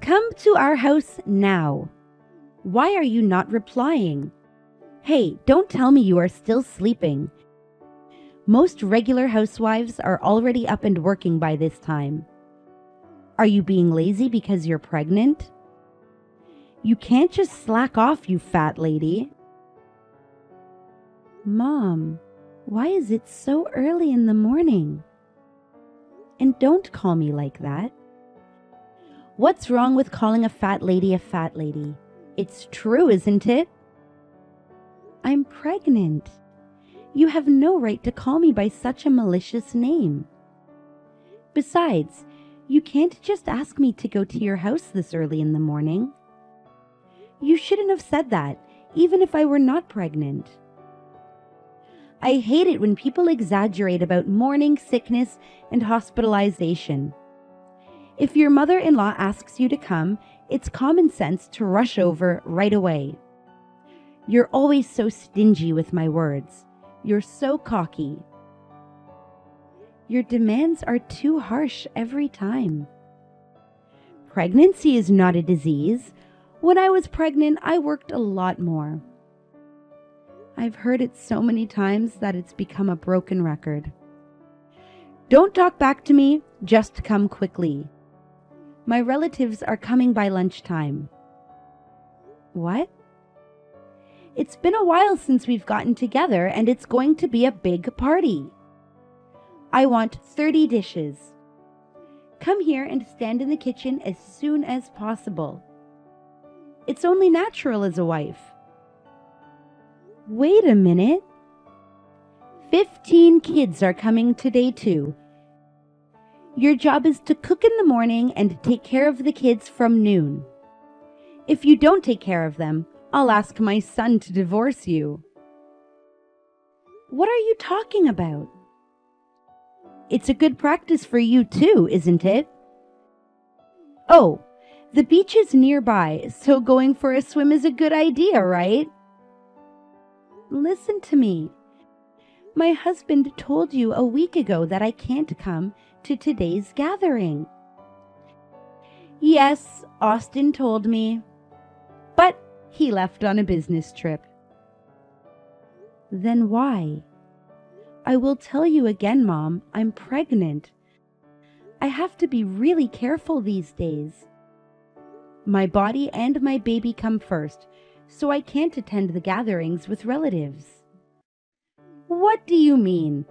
Come to our house now. Why are you not replying? Hey, don't tell me you are still sleeping. Most regular housewives are already up and working by this time. Are you being lazy because you're pregnant? You can't just slack off, you fat lady. Mom, why is it so early in the morning? And don't call me like that. What's wrong with calling a fat lady a fat lady? It's true, isn't it? I'm pregnant. You have no right to call me by such a malicious name. Besides, you can't just ask me to go to your house this early in the morning. You shouldn't have said that, even if I were not pregnant. I hate it when people exaggerate about morning sickness and hospitalization. If your mother-in-law asks you to come, it's common sense to rush over right away. You're always so stingy with my words. You're so cocky. Your demands are too harsh every time. Pregnancy is not a disease. When I was pregnant, I worked a lot more. I've heard it so many times that it's become a broken record. Don't talk back to me, just come quickly. My relatives are coming by lunchtime. What? It's been a while since we've gotten together, and it's going to be a big party. I want 30 dishes. Come here and stand in the kitchen as soon as possible. It's only natural as a wife. Wait a minute. 15 kids are coming today too. Your job is to cook in the morning and take care of the kids from noon. If you don't take care of them, I'll ask my son to divorce you. What are you talking about? It's a good practice for you too, isn't it? Oh, the beach is nearby, so going for a swim is a good idea, right? Listen to me. My husband told you a week ago that I can't come to today's gathering. Yes, Austin told me. But he left on a business trip. Then why? I will tell you again, Mom, I'm pregnant. I have to be really careful these days. My body and my baby come first, so I can't attend the gatherings with relatives. What do you mean?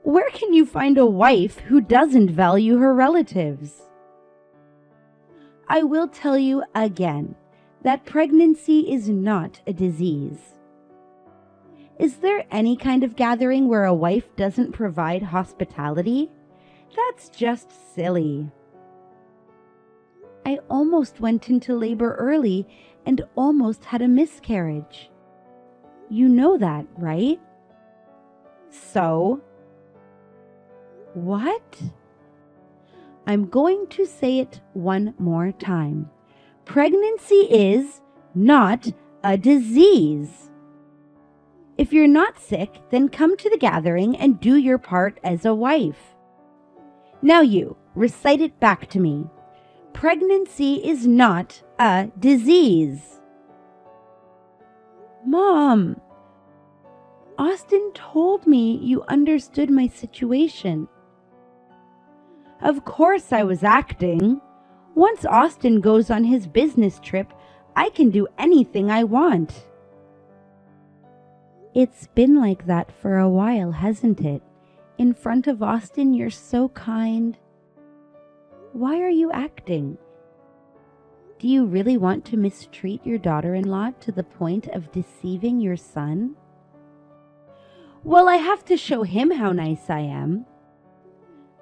Where can you find a wife who doesn't value her relatives? I will tell you again that pregnancy is not a disease. Is there any kind of gathering where a wife doesn't provide hospitality? That's just silly. I almost went into labor early and almost had a miscarriage. You know that, right? So? What? I'm going to say it one more time. Pregnancy is not a disease. If you're not sick, then come to the gathering and do your part as a wife. Now you, recite it back to me. Pregnancy is not a disease. Mom, Austin told me you understood my situation. Of course I was acting. Once Austin goes on his business trip, I can do anything I want. It's been like that for a while, hasn't it? In front of Austin, you're so kind. Why are you acting? Do you really want to mistreat your daughter-in-law to the point of deceiving your son? Well, I have to show him how nice I am.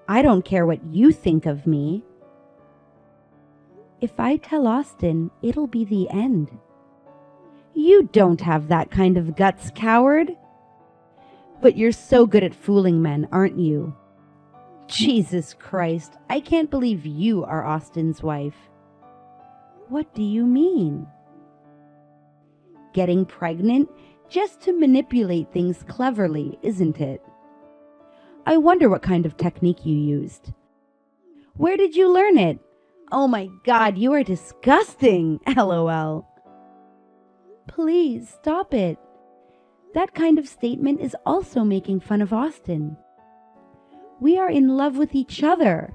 I don't care what you think of me. If I tell Austin, it'll be the end. You don't have that kind of guts, coward. But you're so good at fooling men, aren't you? Jesus Christ, I can't believe you are Austin's wife. What do you mean? Getting pregnant just to manipulate things cleverly, isn't it? I wonder what kind of technique you used. Where did you learn it? Oh my God, you are disgusting, LOL. Please stop it. That kind of statement is also making fun of Austin. We are in love with each other.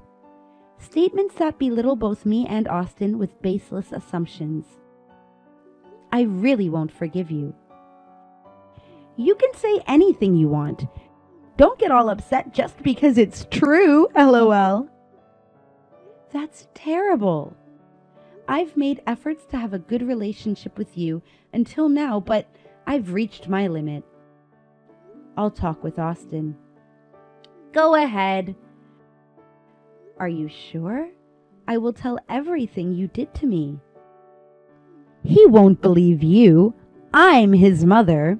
Statements that belittle both me and Austin with baseless assumptions. I really won't forgive you. You can say anything you want. Don't get all upset just because it's true, LOL. That's terrible. I've made efforts to have a good relationship with you until now, but I've reached my limit. I'll talk with Austin. Go ahead. Are you sure? I will tell everything you did to me. He won't believe you. I'm his mother.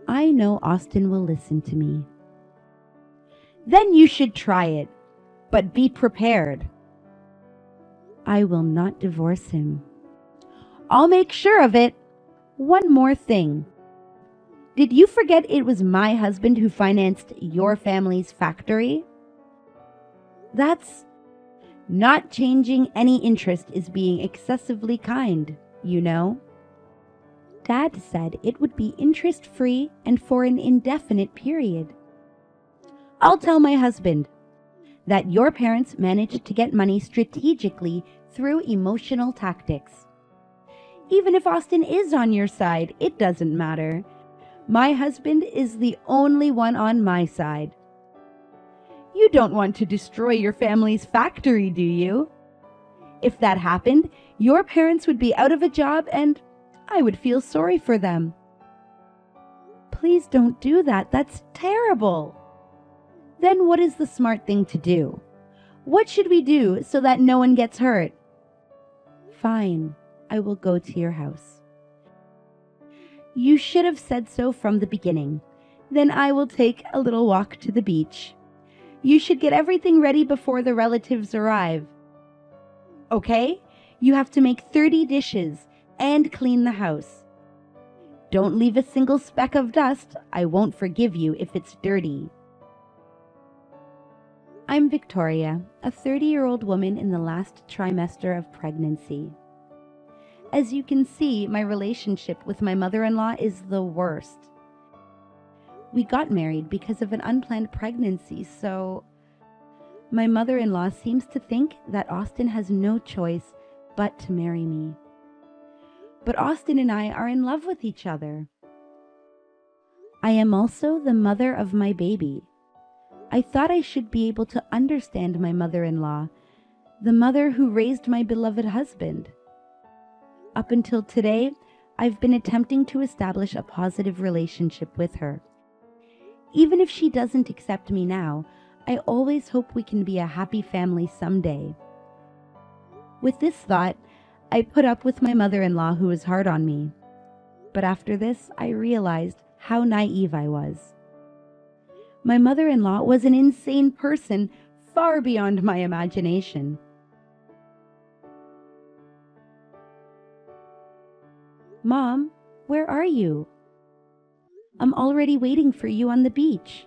I know Austin will listen to me. Then you should try it, but be prepared. I will not divorce him. I'll make sure of it. One more thing. Did you forget it was my husband who financed your family's factory? That's not changing any interest is being excessively kind, you know. Dad said it would be interest-free and for an indefinite period. I'll tell my husband that your parents managed to get money strategically through emotional tactics. Even if Austin is on your side, it doesn't matter. My husband is the only one on my side. You don't want to destroy your family's factory, do you? If that happened, your parents would be out of a job and I would feel sorry for them. Please don't do that. That's terrible. Then what is the smart thing to do? What should we do so that no one gets hurt? Fine, I will go to your house. You should have said so from the beginning. Then I will take a little walk to the beach. You should get everything ready before the relatives arrive. Okay? You have to make 30 dishes and clean the house. Don't leave a single speck of dust. I won't forgive you if it's dirty. I'm Victoria, a 30-year-old woman in the last trimester of pregnancy. As you can see, my relationship with my mother-in-law is the worst. We got married because of an unplanned pregnancy, so my mother-in-law seems to think that Austin has no choice but to marry me. But Austin and I are in love with each other. I am also the mother of my baby. I thought I should be able to understand my mother-in-law, the mother who raised my beloved husband. Up until today, I've been attempting to establish a positive relationship with her. Even if she doesn't accept me now, I always hope we can be a happy family someday. With this thought, I put up with my mother-in-law who was hard on me. But after this, I realized how naive I was. My mother-in-law was an insane person, far beyond my imagination. Mom, where are you? I'm already waiting for you on the beach.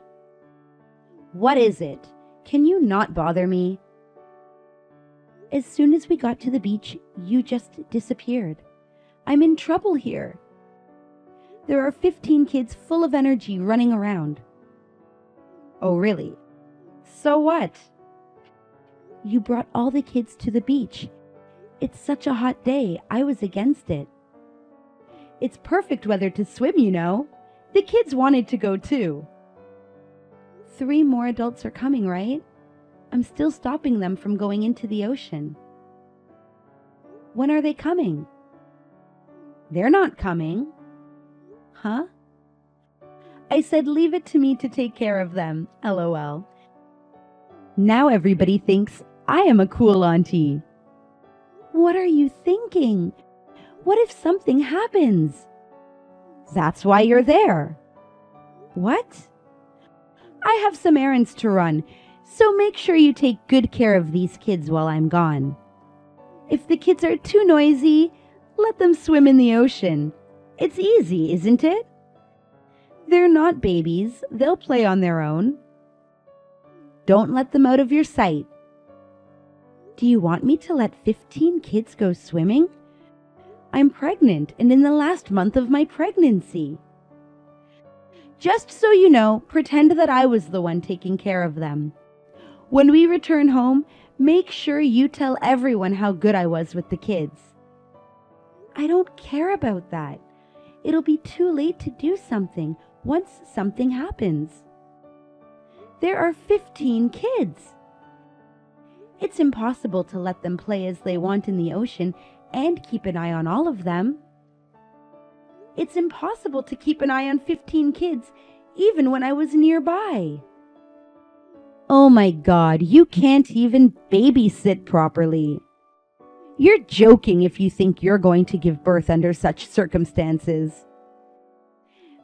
What is it? Can you not bother me? As soon as we got to the beach, you just disappeared. I'm in trouble here. There are 15 kids full of energy running around. Oh, really? So what? You brought all the kids to the beach. It's such a hot day. I was against it. It's perfect weather to swim, you know. The kids wanted to go too. 3 more adults are coming, right? I'm still stopping them from going into the ocean. When are they coming? They're not coming. Huh? I said leave it to me to take care of them, LOL. Now everybody thinks I am a cool auntie. What are you thinking? What if something happens? That's why you're there. What? I have some errands to run, so make sure you take good care of these kids while I'm gone. If the kids are too noisy, let them swim in the ocean. It's easy, isn't it? They're not babies. They'll play on their own. Don't let them out of your sight. Do you want me to let 15 kids go swimming? I'm pregnant and in the last month of my pregnancy. Just so you know, pretend that I was the one taking care of them. When we return home, make sure you tell everyone how good I was with the kids. I don't care about that. It'll be too late to do something once something happens. There are 15 kids. It's impossible to let them play as they want in the ocean and keep an eye on all of them. It's impossible to keep an eye on 15 kids, even when I was nearby. Oh my God, you can't even babysit properly. You're joking if you think you're going to give birth under such circumstances.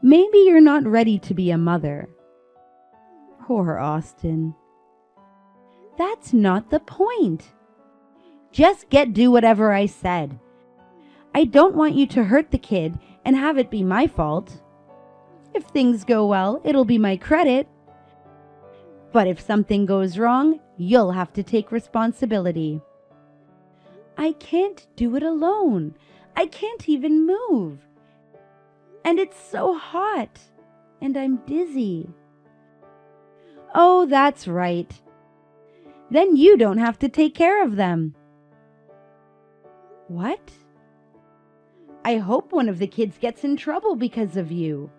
Maybe you're not ready to be a mother. Poor Austin. That's not the point. Just do whatever I said. I don't want you to hurt the kid and have it be my fault. If things go well, it'll be my credit. But if something goes wrong, you'll have to take responsibility. I can't do it alone. I can't even move. And it's so hot. And I'm dizzy. Oh, that's right. Then you don't have to take care of them. What? I hope one of the kids gets in trouble because of you.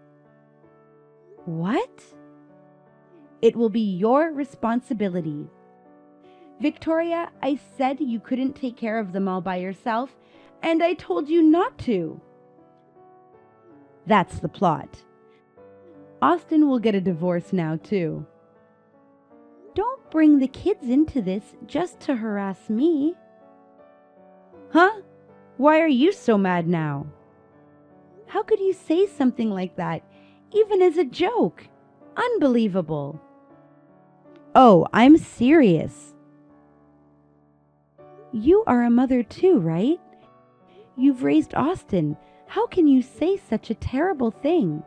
What? It will be your responsibility. Victoria, I said you couldn't take care of them all by yourself, and I told you not to. That's the plot. Austin will get a divorce now, too. Don't bring the kids into this just to harass me. Huh? Why are you so mad now? How could you say something like that, even as a joke? Unbelievable. Oh, I'm serious. You are a mother too, right? You've raised Austin. How can you say such a terrible thing?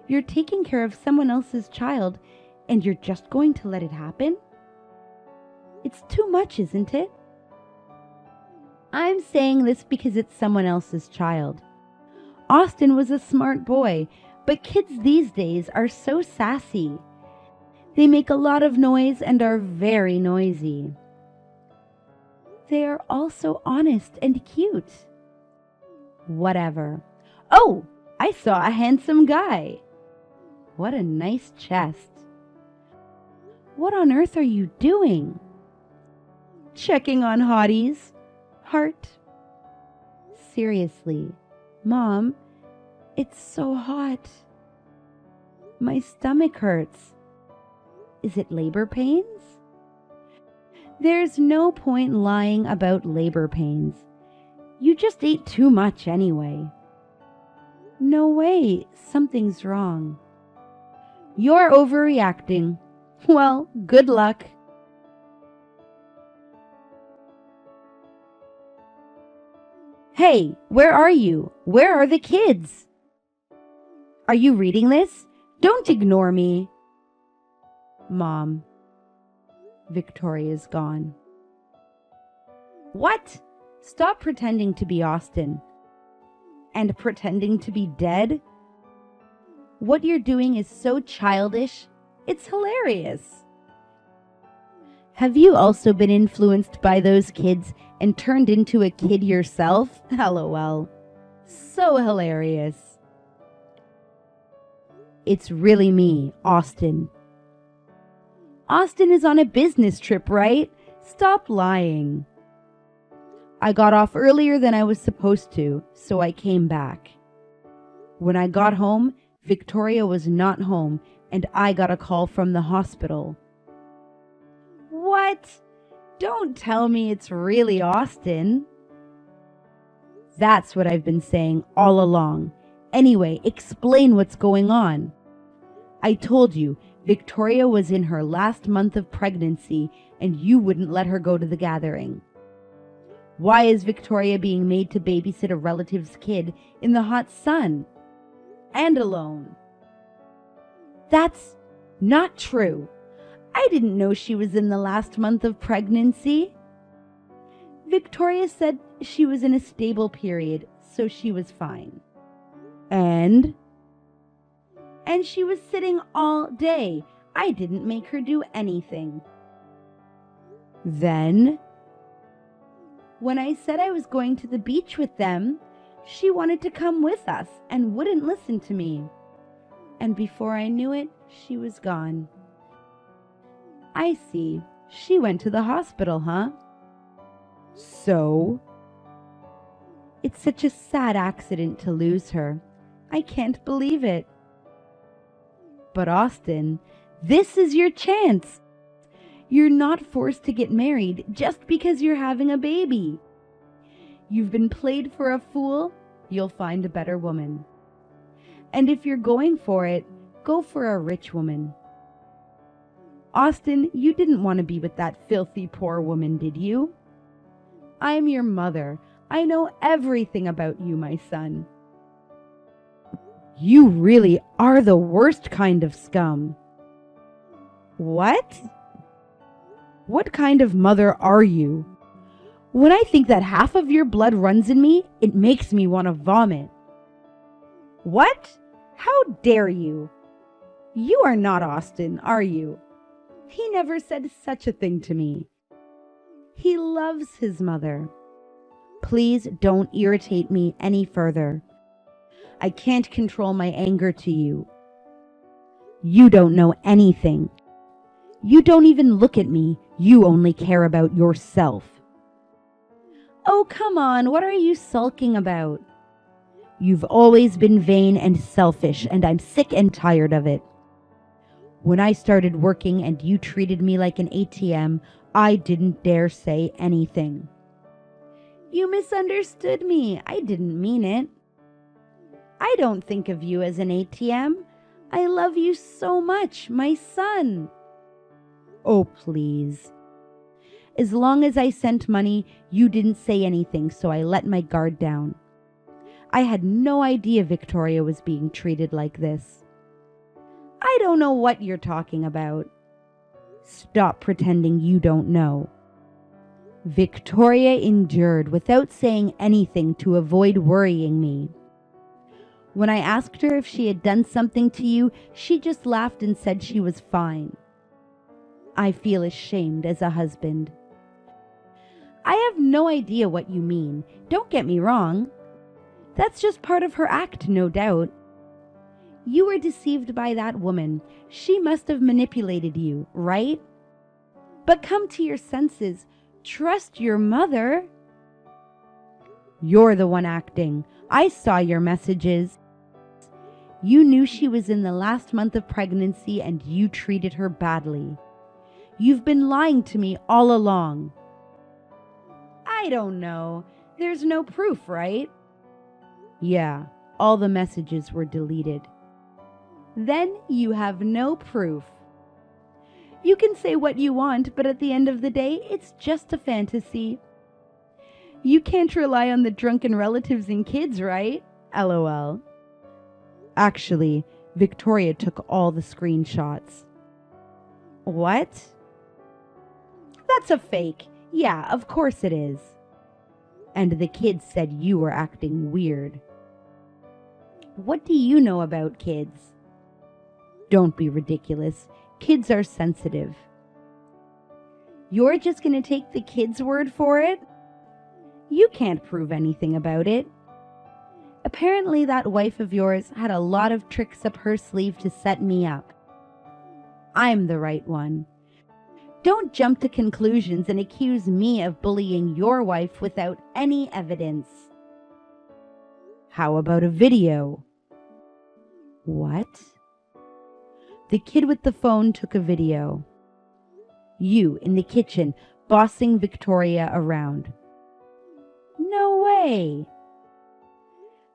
You're taking care of someone else's child, and you're just going to let it happen? It's too much, isn't it? I'm saying this because it's someone else's child. Austin was a smart boy, but kids these days are so sassy. They make a lot of noise and are very noisy. They are also honest and cute. Whatever. Oh, I saw a handsome guy. What a nice chest. What on earth are you doing? Checking on hotties. Heart. Seriously, Mom, it's so hot. My stomach hurts. Is it labor pains? There's no point lying about labor pains. You just ate too much anyway. No way, something's wrong. You're overreacting. Well, good luck. Hey, where are you? Where are the kids? Are you reading this? Don't ignore me. Mom. Victoria's gone. What? Stop pretending to be Austin. And pretending to be dead? What you're doing is so childish. It's hilarious. Have you also been influenced by those kids and turned into a kid yourself? LOL. So hilarious. It's really me, Austin. Austin is on a business trip, right? Stop lying. I got off earlier than I was supposed to, so I came back. When I got home, Victoria was not home, and I got a call from the hospital. What? Don't tell me it's really Austin. That's what I've been saying all along. Anyway, explain what's going on. I told you, Victoria was in her last month of pregnancy, and you wouldn't let her go to the gathering. Why is Victoria being made to babysit a relative's kid in the hot sun? And alone? That's not true. I didn't know she was in the last month of pregnancy. Victoria said she was in a stable period, so she was fine. And she was sitting all day. I didn't make her do anything. Then, when I said I was going to the beach with them, she wanted to come with us and wouldn't listen to me. And before I knew it, she was gone. I see. She went to the hospital, huh? So? It's such a sad accident to lose her. I can't believe it. But Austin, this is your chance. You're not forced to get married just because you're having a baby. You've been played for a fool, you'll find a better woman. And if you're going for it, go for a rich woman. Austin, you didn't want to be with that filthy poor woman, did you? I'm your mother. I know everything about you, my son. You really are the worst kind of scum. What? What kind of mother are you? When I think that half of your blood runs in me, it makes me want to vomit. What? How dare you? You are not Austin, are you? He never said such a thing to me. He loves his mother. Please don't irritate me any further. I can't control my anger to you. You don't know anything. You don't even look at me. You only care about yourself. Oh, come on. What are you sulking about? You've always been vain and selfish, and I'm sick and tired of it. When I started working and you treated me like an ATM, I didn't dare say anything. You misunderstood me. I didn't mean it. I don't think of you as an ATM. I love you so much, my son. Oh, please. As long as I sent money, you didn't say anything, so I let my guard down. I had no idea Victoria was being treated like this. I don't know what you're talking about. Stop pretending you don't know. Victoria endured without saying anything to avoid worrying me. When I asked her if she had done something to you, she just laughed and said she was fine. I feel ashamed as a husband. I have no idea what you mean. Don't get me wrong. That's just part of her act, no doubt. You were deceived by that woman. She must have manipulated you, right? But come to your senses. Trust your mother. You're the one acting. I saw your messages. You knew she was in the last month of pregnancy and you treated her badly. You've been lying to me all along. I don't know. There's no proof, right? Yeah, all the messages were deleted. Then you have no proof. You can say what you want, but at the end of the day, it's just a fantasy. You can't rely on the drunken relatives and kids, right? LOL. Actually, Victoria took all the screenshots. What? That's a fake. Yeah, of course it is. And the kids said you were acting weird. What do you know about kids? Don't be ridiculous. Kids are sensitive. You're just going to take the kids' word for it? You can't prove anything about it. Apparently that wife of yours had a lot of tricks up her sleeve to set me up. I'm the right one. Don't jump to conclusions and accuse me of bullying your wife without any evidence. How about a video? What? The kid with the phone took a video. You in the kitchen, bossing Victoria around. No way.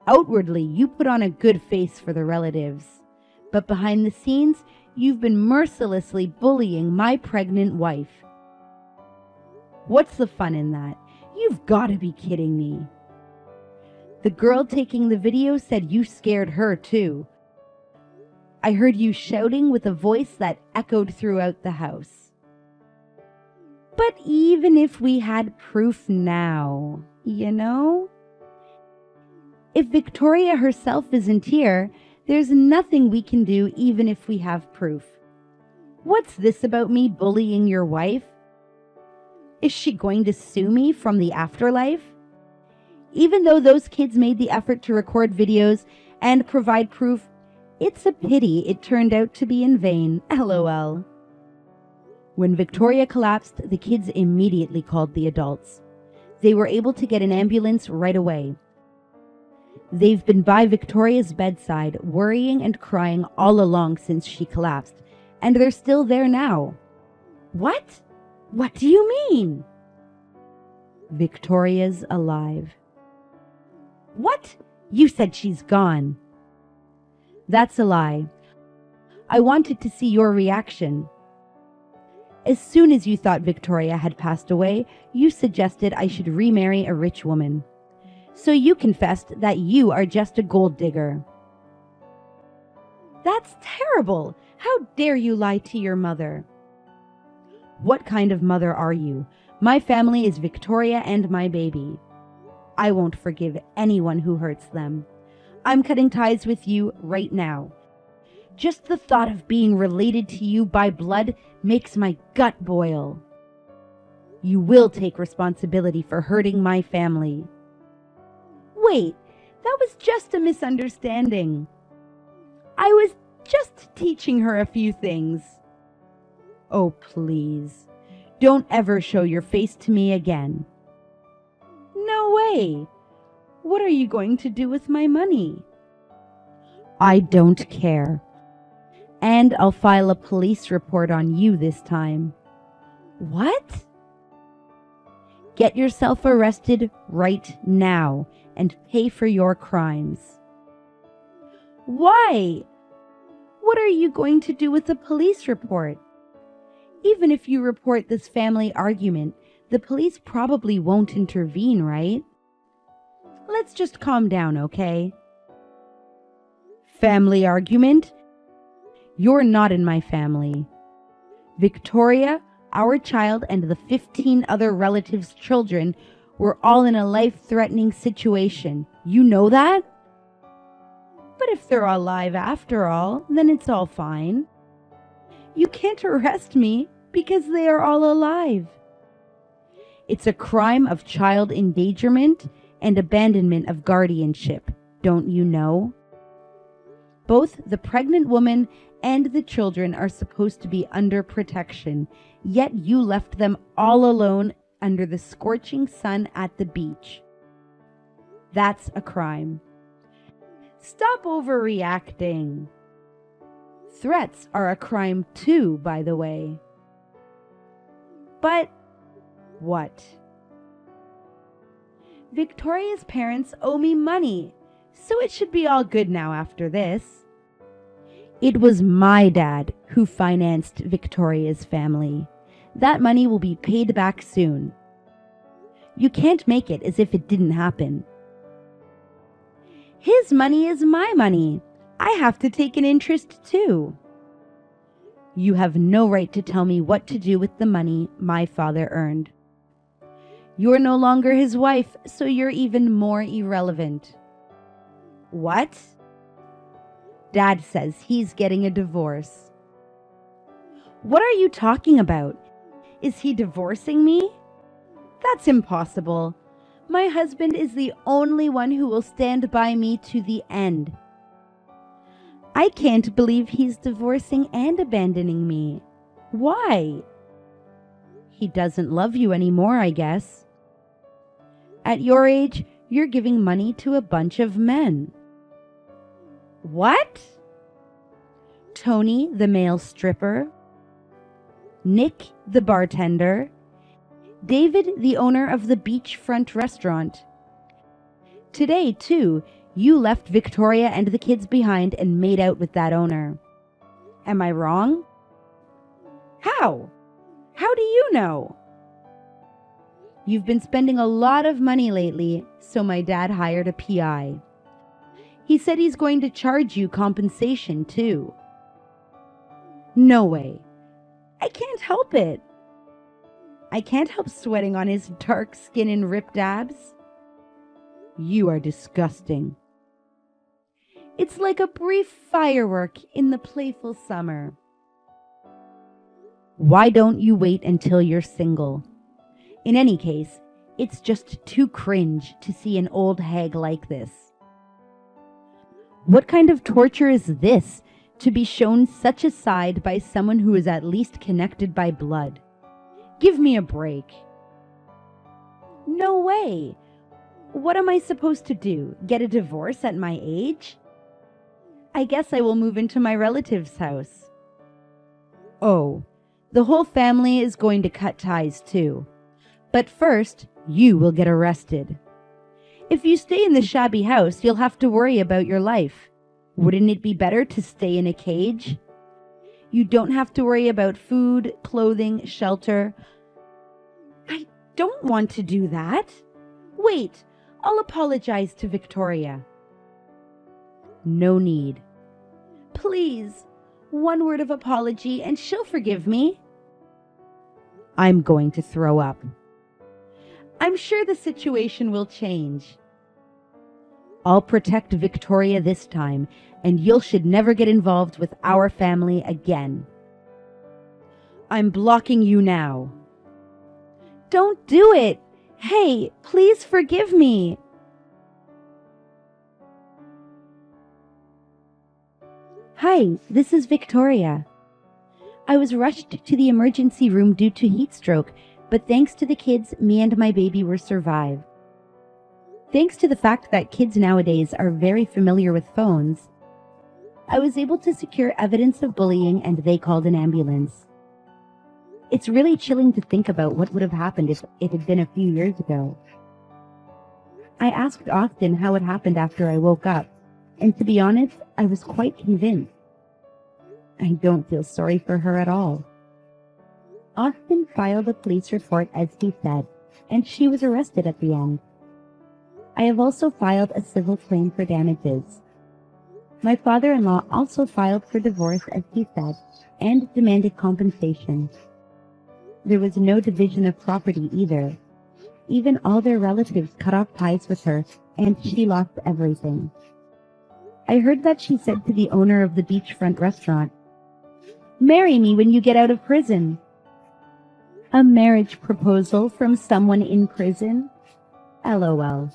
Outwardly, you put on a good face for the relatives, but behind the scenes, you've been mercilessly bullying my pregnant wife. What's the fun in that? You've got to be kidding me. The girl taking the video said you scared her too. I heard you shouting with a voice that echoed throughout the house. But even if we had proof now, if Victoria herself isn't here, there's nothing we can do even if we have proof. What's this about me bullying your wife? Is she going to sue me from the afterlife? Even though those kids made the effort to record videos and provide proof, it's a pity it turned out to be in vain, LOL. When Victoria collapsed, the kids immediately called the adults. They were able to get an ambulance right away. They've been by Victoria's bedside, worrying and crying all along since she collapsed, and they're still there now. What? What do you mean? Victoria's alive. What? You said she's gone. That's a lie. I wanted to see your reaction. As soon as you thought Victoria had passed away, you suggested I should remarry a rich woman. So you confessed that you are just a gold digger. That's terrible! How dare you lie to your mother? What kind of mother are you? My family is Victoria and my baby. I won't forgive anyone who hurts them. I'm cutting ties with you right now. Just the thought of being related to you by blood makes my gut boil. You will take responsibility for hurting my family. Wait, that was just a misunderstanding. I was just teaching her a few things. Oh, please, don't ever show your face to me again. No way. What are you going to do with my money? I don't care. And I'll file a police report on you this time. What? Get yourself arrested right now and pay for your crimes. Why? What are you going to do with the police report? Even if you report this family argument, the police probably won't intervene, right? Let's just calm down, okay? Family argument? You're not in my family. Victoria, our child, and the 15 other relatives' children were all in a life-threatening situation. You know that? But if they're alive after all, then it's all fine. You can't arrest me because they are all alive. It's a crime of child endangerment and abandonment of guardianship, don't you know? Both the pregnant woman and the children are supposed to be under protection, yet you left them all alone under the scorching sun at the beach. That's a crime. Stop overreacting. Threats are a crime too, by the way. But what? Victoria's parents owe me money, so it should be all good now after this. It was my dad who financed Victoria's family. That money will be paid back soon. You can't make it as if it didn't happen. His money is my money. I have to take an interest too. You have no right to tell me what to do with the money my father earned. You're no longer his wife, so you're even more irrelevant. What? Dad says he's getting a divorce. What are you talking about? Is he divorcing me? That's impossible. My husband is the only one who will stand by me to the end. I can't believe he's divorcing and abandoning me. Why? He doesn't love you anymore, I guess. At your age, you're giving money to a bunch of men. What? Tony, the male stripper. Nick, the bartender. David, the owner of the beachfront restaurant. Today, too, you left Victoria and the kids behind and made out with that owner. Am I wrong? How? How do you know? You've been spending a lot of money lately, so my dad hired a PI. He said he's going to charge you compensation, too. No way. I can't help it. I can't help sweating on his dark skin and ripped abs. You are disgusting. It's like a brief firework in the playful summer. Why don't you wait until you're single? In any case, it's just too cringe to see an old hag like this. What kind of torture is this, to be shown such a side by someone who is at least connected by blood? Give me a break. No way. What am I supposed to do? Get a divorce at my age? I guess I will move into my relative's house. Oh, the whole family is going to cut ties too. But first, you will get arrested. If you stay in the shabby house, you'll have to worry about your life. Wouldn't it be better to stay in a cage? You don't have to worry about food, clothing, shelter. I don't want to do that. Wait, I'll apologize to Victoria. No need. Please, one word of apology and she'll forgive me. I'm going to throw up. I'm sure the situation will change. I'll protect Victoria this time, and you should never get involved with our family again. I'm blocking you now. Don't do it! Hey, please forgive me! Hi, this is Victoria. I was rushed to the emergency room due to heat stroke, but thanks to the kids, me and my baby were survived. Thanks to the fact that kids nowadays are very familiar with phones, I was able to secure evidence of bullying and they called an ambulance. It's really chilling to think about what would have happened if it had been a few years ago. I asked Austin how it happened after I woke up, and to be honest, I was quite convinced. I don't feel sorry for her at all. Austin filed a police report as he said, and she was arrested at the end. I have also filed a civil claim for damages. My father-in-law also filed for divorce as he said, and demanded compensation. There was no division of property either. Even all their relatives cut off ties with her, and she lost everything. I heard that she said to the owner of the beachfront restaurant, "Marry me when you get out of prison." A marriage proposal from someone in prison? LOL.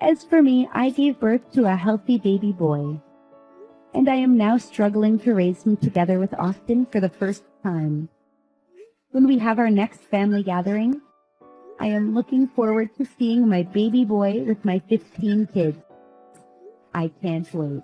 As for me, I gave birth to a healthy baby boy, and I am now struggling to raise him together with Austin for the first time. When we have our next family gathering, I am looking forward to seeing my baby boy with my 15 kids. I can't wait.